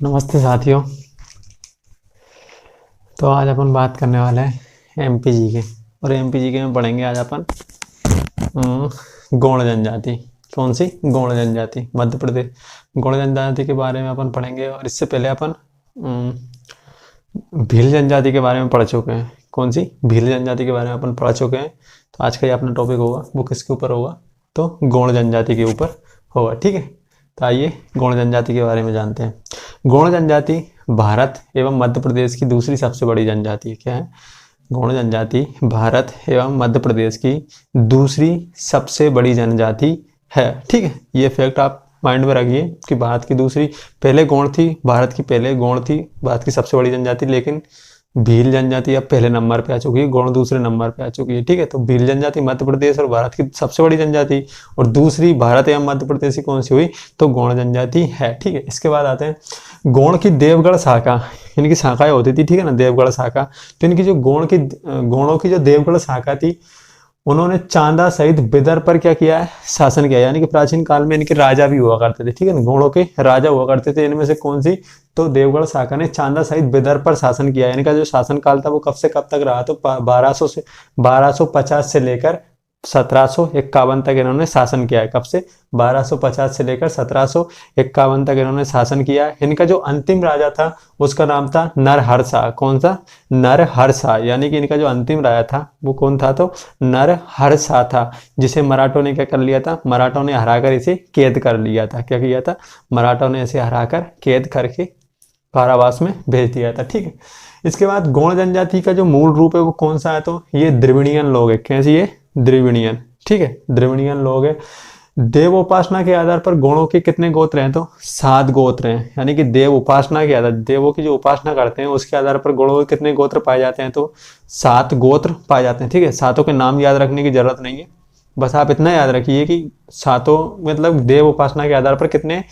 नमस्ते साथियों। तो आज अपन बात करने वाले हैं एमपीजी के। और एमपीजी के में पढ़ेंगे आज अपन गौड़ जनजाति। कौन सी? गौड़ जनजाति, मध्य प्रदेश। गौड़ जनजाति के बारे में अपन पढ़ेंगे। और इससे पहले अपन भील जनजाति के बारे में पढ़ चुके हैं। कौन सी? भील जनजाति के बारे में अपन पढ़ चुके हैं। तो आज का ये अपना टॉपिक होगा, वो किसके ऊपर होगा? तो गौड़ जनजाति के ऊपर होगा। ठीक है, तो आइए गौड़ जनजाति के बारे में जानते हैं। गौड़ जनजाति भारत एवं मध्य प्रदेश की दूसरी सबसे बड़ी जनजाति है। क्या है? गौड़ जनजाति भारत एवं मध्य प्रदेश की दूसरी सबसे बड़ी जनजाति है। ठीक है, ये फैक्ट आप माइंड में रखिए कि भारत की दूसरी, पहले गौड़ थी, भारत की पहले गौड़ थी, भारत की सबसे बड़ी जनजाति, लेकिन भील जनजाति अब पहले नंबर पे आ चुकी है, गौड़ दूसरे नंबर पे आ चुकी है। ठीक है, तो भील जनजाति मध्य प्रदेश और भारत की सबसे बड़ी जनजाति, और दूसरी भारत एवं मध्य प्रदेश की कौन सी हुई? तो गौड़ जनजाति है। ठीक है, इसके बाद आते हैं गौड़ की देवगढ़ शाखा। इनकी शाखाएं होती थी, ठीक है ना, देवगढ़ शाखा। तो इनकी जो गौड़ों की जो देवगढ़ शाखा थी, उन्होंने चांदा सहित बिदर पर क्या किया है? शासन किया। यानी कि प्राचीन काल में इनके राजा भी हुआ करते थे। ठीक है ना, गौड़ों के राजा हुआ करते थे। इनमें से कौन सी? तो देवगढ़ शाखा ने चांदा सहित बिदर पर शासन किया। इनका जो शासन काल था वो कब से कब तक रहा? तो 1250 से लेकर 1751 तक इन्होंने शासन किया है। कब से? 1250 से लेकर 1751 तक इन्होंने शासन किया है। इनका जो अंतिम राजा था उसका नाम था नरहरशाह। कौन सा? नरहरशाह। यानी कि इनका जो अंतिम राजा था वो कौन था? तो नरहरशाह था, जिसे मराठों ने क्या कर लिया था? मराठों ने हराकर इसे कैद कर लिया था। क्या किया था? मराठों ने इसे हराकर कैद करके कारावास में भेज दिया था। ठीक है, इसके बाद गौड़ जनजाति का जो मूल रूप है वो कौन सा है? तो ये द्रविड़ियन लोग है। कैसी? ये द्रविड़ियन। ठीक है, द्रविड़ियन लोग है। देव उपासना के आधार पर गौड़ों के कितने गोत्र हैं? तो 7 गोत्र हैं। यानी कि देव उपासना के आधार, देवों की जो उपासना करते हैं उसके आधार पर गौड़ों के कितने गोत्र पाए जाते हैं? तो 7 गोत्र पाए जाते हैं। ठीक है, सातों के नाम याद रखने की जरूरत नहीं है, बस आप इतना याद रखिए कि सातों मतलब देव उपासना के आधार पर कितने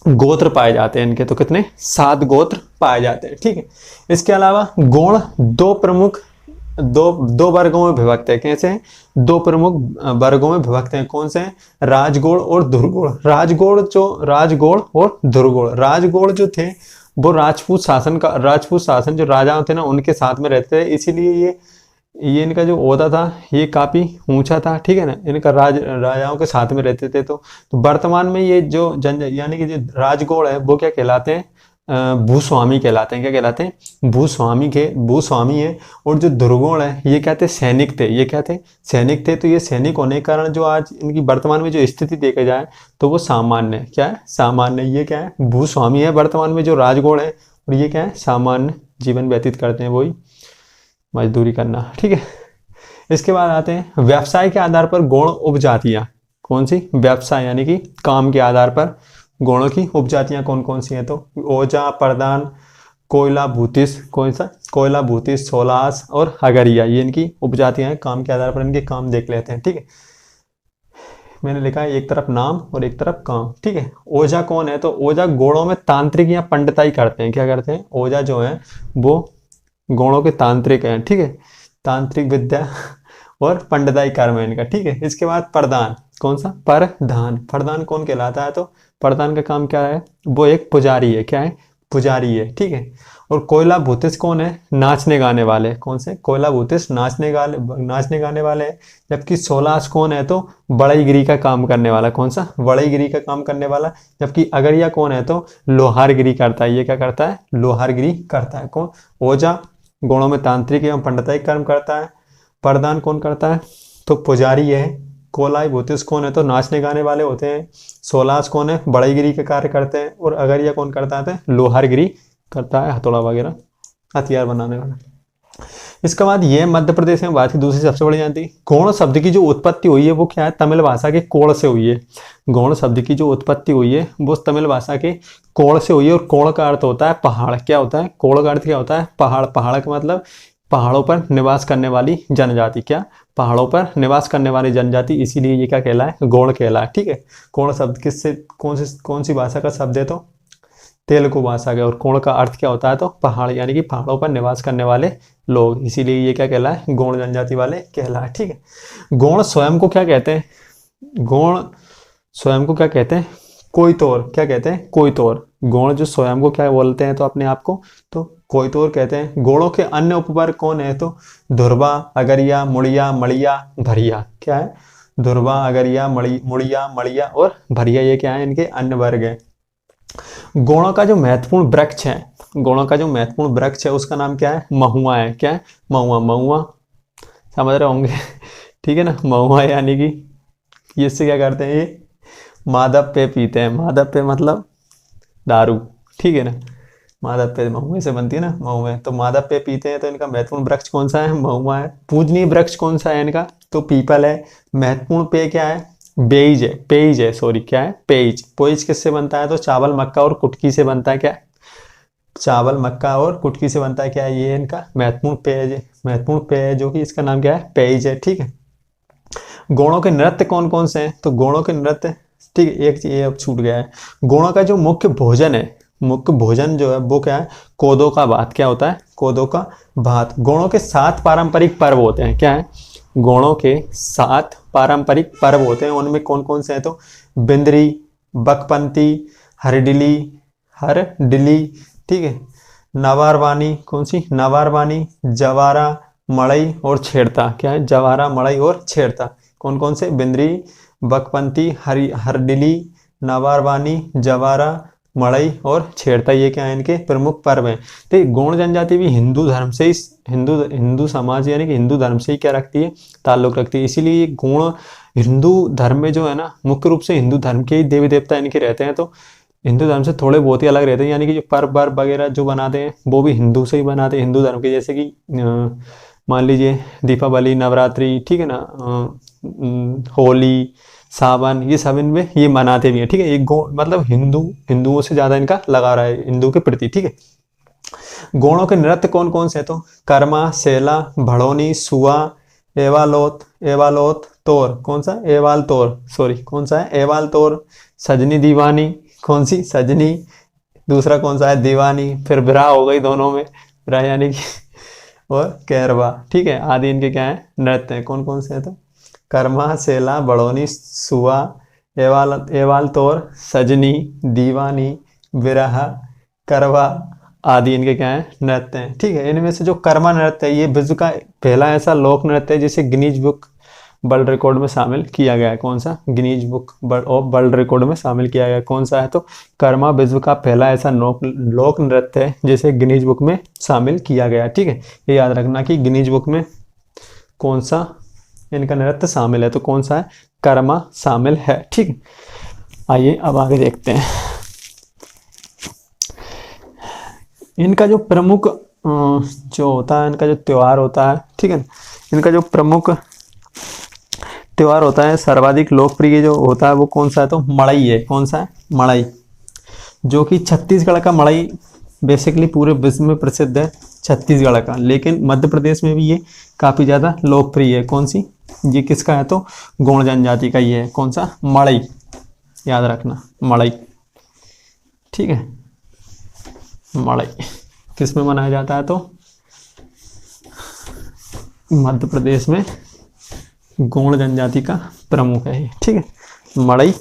गोत्र पाए जाते हैं इनके। तो कितने? 7 गोत्र पाए जाते हैं। ठीक है, इसके अलावा गौड़ दो वर्गों में विभक्त है। कैसे हैं? 2 प्रमुख वर्गों में विभक्त हैं। कौन से हैं? राजगौड़ और धुरगौड़। राजगौड़ और धुरगौड़। राजगौड़ जो थे वो राजपूत शासन जो राजाओं थे ना उनके साथ में रहते थे, इसीलिए ये इनका जो ओहदा था ये काफी ऊंचा था। ठीक है ना, इनका राजाओं के साथ में रहते थे। तो वर्तमान में ये जो यानी कि जो राजगौड़ है वो क्या कहलाते हैं? भूस्वामी कहलाते हैं। क्या कहलाते हैं? भूस्वामी है। और जो धुरगौड़ है ये क्या थे? सैनिक थे। ये क्या थे? सैनिक थे। तो ये सैनिक होने के कारण जो आज इनकी वर्तमान में जो स्थिति देखा जाए तो वो सामान्य है। क्या है? सामान्य। ये क्या है? भूस्वामी है वर्तमान में जो राजगौड़ है, और ये क्या है? सामान्य जीवन व्यतीत करते हैं, वही मजदूरी करना। ठीक है, इसके बाद आते हैं व्यवसाय के आधार पर गौड़ उपजातियां। कौन सी? व्यवसाय यानी कि काम के आधार पर गौड़ों की उपजातियां कौन कौन सी हैं? तो ओजा, प्रधान, कोयला भूतिस, कौन सा? कोयला भूतिस, सोलास और हगरिया, ये इनकी उपजातियां हैं। काम के आधार पर इनके काम देख लेते हैं। ठीक है, मैंने लिखा है एक तरफ नाम और एक तरफ काम। ठीक है, ओझा कौन है? तो ओझा गौड़ों में तांत्रिक या पंडिताई करते हैं। क्या करते हैं? ओझा जो है वो गौड़ों के तांत्रिक हैं। ठीक है, तांत्रिक विद्या और पंडिताई कर्म है इनका। ठीक है, इसके बाद प्रधान। कौन सा? प्रधान कौन कहलाता है? तो प्रधान का काम क्या है? वो एक पुजारी है। क्या है? पुजारी है। ठीक है, और कोयला भूतिस कौन है? नाचने गाने वाले। कौन से? कोयला भूतिस नाचने गाने वाले हैं। जबकि सोलास कौन है? तो बढ़ईगिरी का काम करने वाला। कौन सा? बढ़ईगिरी का काम करने वाला। जबकि अगरिया कौन है? तो लोहारगिरी करता है। ये क्या करता है? लोहारगिरी करता है। कौन? ओझा गौड़ों में तांत्रिक एवं पंडिताई कर्म करता है। प्रधान कौन करता है? तो पुजारी है। कोलाई भूतिस कौन है? तो नाचने गाने वाले होते हैं। सोलास कौन है? बढ़ईगिरी के कार्य करते हैं। और अगरिया कौन करता है? लोहारगिरी करता है, हथौड़ा वगैरह हथियार बनाने वाला। इसके बाद ये मध्य प्रदेश में भारत की दूसरी सबसे बड़ी जानती। गौड़ शब्द की जो उत्पत्ति हुई है वो क्या है? तमिल भाषा के कोड़ से हुई है। गौड़ शब्द की जो उत्पत्ति हुई है वो तमिल भाषा के कोड़ से हुई है। और कोड़ का अर्थ होता है पहाड़। क्या होता है? कोड़ का अर्थ क्या होता है? पहाड़। पहाड़ का मतलब पहाड़ों पर निवास करने वाली जनजाति। क्या? पहाड़ों पर निवास करने वाली जनजाति, इसीलिए ये क्या कहलाए? गौड़ कहलाए। ठीक है, गौड़ शब्द किससे कौन सी भाषा का शब्द है? तो तेलुगु भाषा का। और गौड़ का अर्थ क्या होता है? तो पहाड़, यानी कि पहाड़ों पर निवास करने वाले लोग, इसीलिए ये क्या कहलाए? गौड़ जनजाति वाले कहलाए। ठीक है, गौड़ स्वयं को क्या कहते हैं? गौड़ स्वयं को क्या कहते हैं? कोयतोर, क्या कहते हैं? कोयतोर। गौण जो स्वयं को क्या बोलते हैं तो अपने आप को, तो कोयतोर कहते हैं। गौणों के अन्य उपवर्ग कौन है? तो ध्रुवा, अगरिया, मुड़िया, मड़िया, भरिया। क्या है? ध्रुवा, अगरिया, मुड़िया, मड़िया और भरिया, ये क्या है? इनके अन्य वर्ग है। गौणों का जो महत्वपूर्ण वृक्ष है, गौणों का जो महत्वपूर्ण वृक्ष है उसका नाम क्या है? महुआ है। क्या है? महुआ। महुआ समझ रहे होंगे ठीक है ना? महुआ यानी कि ये इससे क्या करते हैं? ये मादक पेय पीते हैं। मादक पेय मतलब दारू, ठीक है ना? मादक पेय महुए से बनती है ना, महुए। तो मादक पेय पीते हैं, तो इनका महत्वपूर्ण वृक्ष कौन सा है? महुआ है। पूजनीय वृक्ष कौन सा है इनका? तो पीपल है। महत्वपूर्ण पेय क्या है? बेईज है, पेईज है, सॉरी, क्या है? पेईज। पेईज किससे बनता है? तो चावल, मक्का और कुटकी से बनता है। क्या? चावल, मक्का और कुटकी से बनता है। क्या है? ये इनका महत्वपूर्ण पेय है। महत्वपूर्ण पेय है जो कि इसका नाम क्या है? पेईज है, ठीक है। गौणों के नृत्य कौन कौन से हैं? तो गौणों के नृत्य, ठीक है, एक ये अब छूट गया है। गौणों का जो मुख्य भोजन है, मुख्य भोजन जो है वो क्या है? कोदो का भात। क्या होता है? कोदो का भात। गौणों के 7 पारंपरिक पर्व होते हैं। क्या है? गौणों के 7 पारंपरिक पर्व होते हैं। उनमें कौन कौन से हैं? तो बिंदरी, बकपंती, हरडिली, ठीक है, नवारवानी, कौन सी? नवारवानी, जवारा, मड़ई और छेड़ता। क्या है? जवारा, मड़ई और छेड़ता। कौन कौन से? बिंद्री, बकपंती, हरडिली, नवारवानी, जवारा, मड़ई और छेड़ता, ये क्या है? इनके प्रमुख पर्व हैं। तो गौण जनजाति भी हिंदू धर्म से ही, हिंदू समाज यानी कि हिंदू धर्म से ही क्या रखती है? ताल्लुक रखती है। इसीलिए ये गौण हिंदू धर्म में जो है ना, मुख्य रूप से हिंदू धर्म के ही देवी देवता इनके रहते हैं। तो हिंदू धर्म से थोड़े बहुत ही अलग रहते हैं, यानी कि जो पर्व वर्व वगैरह जो बनाते हैं वो भी हिंदू से ही बनाते हैं, हिंदू धर्म के। जैसे कि मान लीजिए दीपावली, नवरात्रि, ठीक है ना, होली, सावन, ये सब इनमें ये मनाते भी हैं, ठीक है। एक मतलब हिंदुओं से ज्यादा इनका लगा रहा है हिंदू के प्रति, ठीक है। गौणों के नृत्य कौन कौन से हैं? तो कर्मा, सेला, भड़ोनी, सुआ, एवालोत तोर। कौन सा? एवाल तोर, सॉरी, कौन सा है? एवाल तोर। सजनी, दीवानी। कौन सी? सजनी। दूसरा कौन सा है? दीवानी। फिर विरह हो गई दोनों में, विरह यानी कि और कैरवा, ठीक है। आदि इनके क्या है? नृत्य हैं। कौन कौन से हैं? तो कर्मा, सेला, बड़ोनी, सुआ, एवाल तोर, सजनी, दीवानी, विरह, करवा आदि इनके क्या है? नृत्य हैं, ठीक है। इनमें से जो कर्मा नृत्य है ये विश्व का पहला ऐसा लोक नृत्य है जिसे गिनीज बुक वर्ल्ड रिकॉर्ड में शामिल किया गया है। कौन सा? Guinness book of world record में शामिल किया गया है। कौन सा है? तो कर्मा विश्व का पहला ऐसा लोक नृत्य है जिसे गिनीज बुक में शामिल किया गया है, ठीक है। ये याद रखना कि गिनीज बुक में कौन सा इनका नृत्य शामिल है, तो कौन सा है? कर्मा शामिल है, ठीक है। आइए अब आगे देखते हैं। इनका जो प्रमुख जो होता है, इनका जो त्योहार होता है, ठीक है, इनका जो प्रमुख त्योहार होता है, सर्वाधिक लोकप्रिय जो होता है वो कौन सा है? तो मड़ई है। कौन सा है? मड़ई, जो कि छत्तीसगढ़ का मड़ई बेसिकली पूरे विश्व में प्रसिद्ध है, छत्तीसगढ़ का। लेकिन मध्य प्रदेश में भी ये काफी ज्यादा लोकप्रिय है। कौन सी? ये किसका है? तो गौण जनजाति का ही है। कौन सा? मड़ई, याद रखना, मड़ई, ठीक है। मड़ई किस में मनाया जाता है? तो मध्य प्रदेश में गौण जनजाति का प्रमुख है, ठीक है, मड़ई।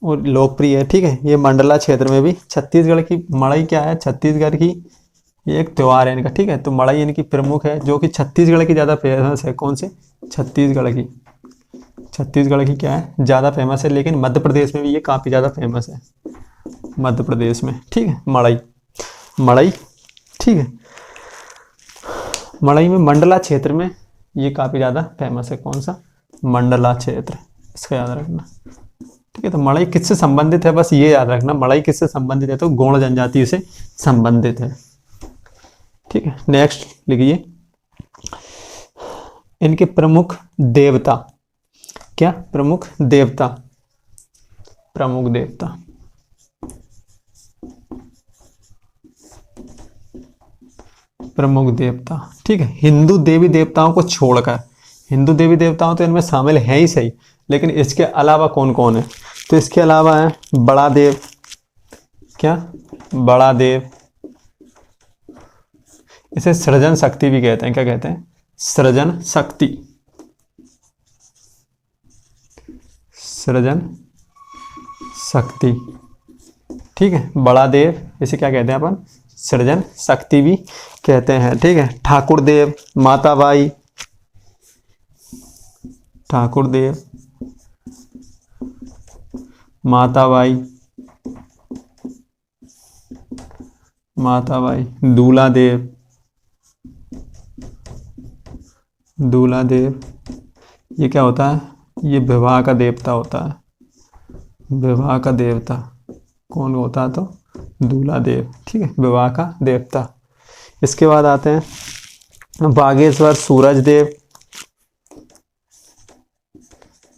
और लोकप्रिय है, ठीक है। ये मंडला क्षेत्र में भी, छत्तीसगढ़ की मड़ई क्या है? छत्तीसगढ़ की ये एक त्योहार है इनका, ठीक है। तो मड़ई इनकी प्रमुख है जो कि छत्तीसगढ़ की ज्यादा फेमस है। कौन से? छत्तीसगढ़ की क्या है? ज्यादा फेमस है। लेकिन मध्य प्रदेश में भी ये काफी ज्यादा फेमस है, मध्य प्रदेश में, ठीक है। मड़ई, ठीक है। मड़ई में मंडला क्षेत्र में ये काफी ज्यादा फेमस है। कौन सा? मंडला क्षेत्र, इसका याद रखना, ठीक है। तो मड़ई किससे संबंधित है? बस ये याद रखना, मड़ई किससे संबंधित है? तो गौण जनजाति से संबंधित है, ठीक है। नेक्स्ट लिखिए, इनके प्रमुख देवता। क्या? प्रमुख देवता, ठीक है। हिंदू देवी देवताओं को छोड़कर, हिंदू देवी देवताओं तो इनमें शामिल है ही सही, लेकिन इसके अलावा कौन कौन है? तो इसके अलावा है बड़ा देव। क्या? बड़ा देव, इसे सृजन शक्ति भी कहते हैं। क्या कहते हैं? सृजन शक्ति, सृजन शक्ति। ठीक है, बड़ा देव इसे क्या कहते हैं अपन, सृजन शक्ति भी कहते हैं। ठीक है, ठाकुर देव, माताबाई, ठाकुर देव, माताबाई, माताबाई, दूल्हा देव, दूल्हा देव, ये क्या होता है, ये विवाह का देवता होता है, विवाह का देवता कौन होता है, तो दूल्हा देव। ठीक है, विवाह का देवता। इसके बाद आते हैं बागेश्वर सूरज देव,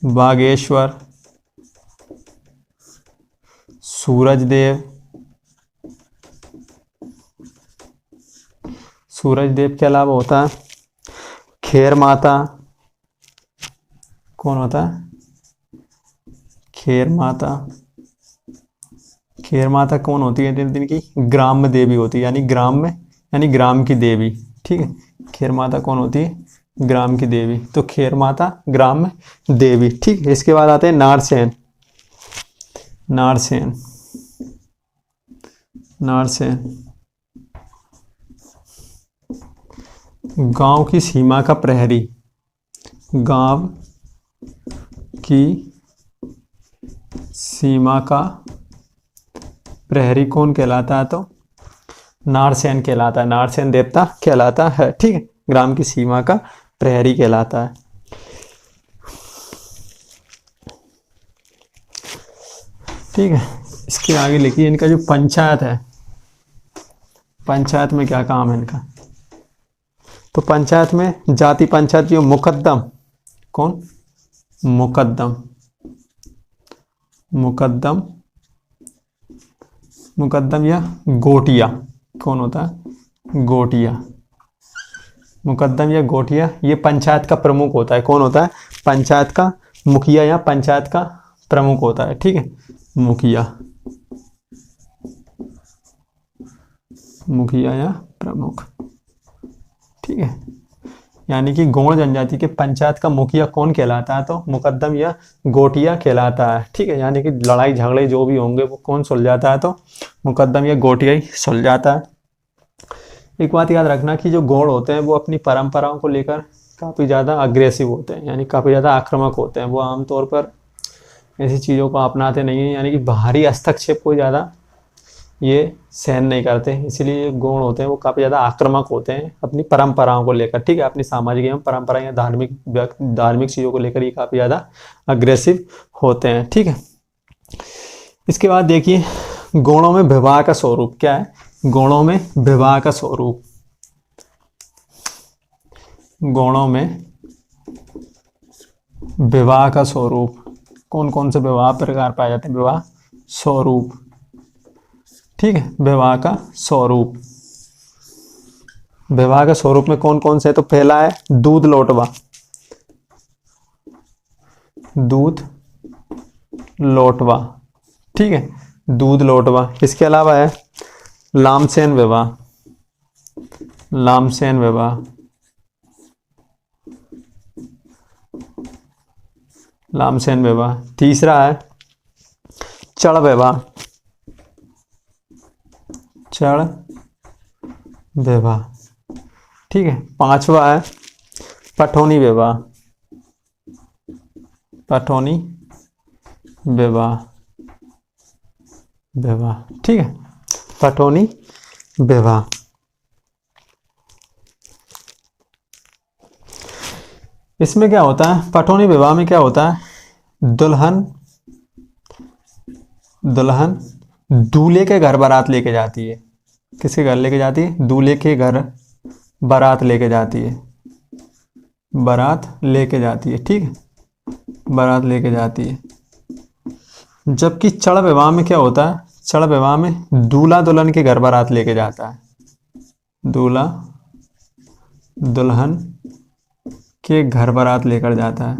बागेश्वर सूरज देव, सूरज देव के अलावा होता है खेर माता, कौन होता है, खेर माता। खेर माता कौन होती है, दिन की ग्राम्य देवी होती है, यानी ग्राम में, यानी ग्राम की देवी। ठीक है, खेर माता कौन होती है, ग्राम की देवी, तो खेर माता ग्राम देवी। ठीक है, इसके बाद आते हैं नारसेन, नारसेन, नारसेन गांव की सीमा का प्रहरी, गांव की सीमा का प्रहरी कौन कहलाता है, तो नारसेन कहलाता है, नारसेन देवता कहलाता है। ठीक है, ग्राम की सीमा का प्रहरी कहलाता है। ठीक है, इसके आगे लिखिए इनका जो पंचायत है, पंचायत में क्या काम है इनका, तो पंचायत में जाति पंचायत जो मुकद्दम, कौन, मुकद्दम, मुकद्दम, मुकद्दम या गोटिया, कौन होता है, गोटिया, मुकद्दम या गोटिया, ये पंचायत का प्रमुख होता है। कौन होता है, पंचायत का मुखिया या पंचायत का प्रमुख होता है। ठीक है, मुखिया, मुखिया या प्रमुख। ठीक है, यानी कि गौड़ जनजाति के पंचायत का मुखिया कौन कहलाता है, तो मुकद्दम या गोटिया कहलाता है। ठीक है, यानी कि लड़ाई झगड़े जो भी होंगे वो कौन सुलझाता है, तो मुकद्दम या गोटिया ही सुलझाता है। एक बात याद रखना कि जो गौड़ होते हैं वो अपनी परंपराओं को लेकर काफ़ी ज़्यादा अग्रेसिव होते हैं, यानी काफ़ी ज़्यादा आक्रामक होते हैं। वो आमतौर पर ऐसी चीज़ों को अपनाते नहीं हैं, यानी कि बाहरी हस्तक्षेप को ज़्यादा ये सहन नहीं करते, इसीलिए गौड़ होते हैं वो काफ़ी ज़्यादा आक्रामक होते हैं अपनी परंपराओं को लेकर। ठीक है, अपनी सामाजिक एवं परंपरा या धार्मिक चीज़ों को लेकर ये काफ़ी ज़्यादा अग्रेसिव होते हैं। ठीक है, इसके बाद देखिए गौड़ों में विवाह का स्वरूप क्या है, गौड़ों में विवाह का स्वरूप, गौड़ों में विवाह का स्वरूप, कौन कौन से विवाह प्रकार पाए जाते हैं, विवाह स्वरूप। ठीक है, विवाह का स्वरूप, विवाह का स्वरूप में कौन कौन से, तो पहला है दूध लोटवा, दूध लोटवा। ठीक है, दूध लोटवा। इसके अलावा है लामसेन विवाह, लामसेन विवाह, लामसेन विवाह। तीसरा है चढ़ विवाह, चढ़ विवाह। ठीक है, पांचवा है पठौनी विवाह, पठौनी विवाह, विवाह। ठीक है, पठौनी विवाह। इसमें क्या होता है, पठौनी विवाह में क्या होता है, दुल्हन दूल्हे के घर बारात लेके जाती है। किसके घर लेके जाती है, दूल्हे के घर बारात लेके जाती है, बारात लेके जाती है। ठीक है, बारात लेके जाती है। जबकि चढ़ विवाह में क्या होता है, चढ़ विवाह में दूल्हा दुल्हन के घर बारात लेके जाता है, दूल्हा दुल्हन के घर बारात लेकर जाता है,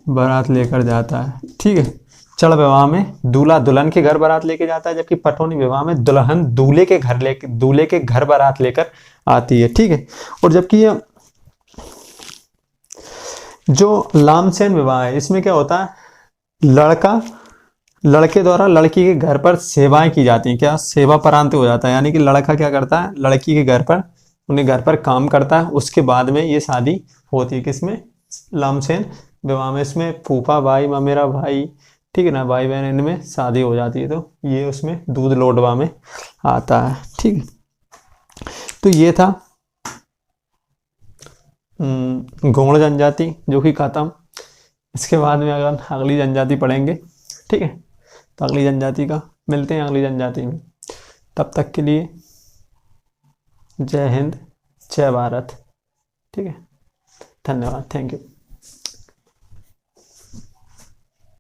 बारात लेकर जाता है। ठीक है, चढ़ विवाह में दूल्हा दुल्हन के घर बारात लेके जाता है, जबकि पठौनी विवाह में दुल्हन दूल्हे के घर बारात लेकर आती है। ठीक है, और जबकि जो लामसेन विवाह है इसमें क्या होता है, लड़के द्वारा लड़की के घर पर सेवाएं की जाती हैं, क्या सेवा परांत हो जाता है, यानी कि लड़का क्या करता है, लड़की के घर पर, उन्हें घर पर काम करता है, उसके बाद में ये शादी होती है किसमें, लामसेन विवाह में। इसमें फूफा भाई ममेरा भाई, ठीक है ना, भाई बहन, इनमें शादी हो जाती है, तो ये उसमें दूध लोडवा में आता है। ठीक है, तो ये था गौड़ जनजाति जो कि खत्म। इसके बाद में अगर अगली जनजाति पढ़ेंगे, ठीक है, तो अगली जनजाति का मिलते हैं अगली जनजाति में। तब तक के लिए जय हिंद, जय भारत। ठीक है, धन्यवाद, थैंक यू।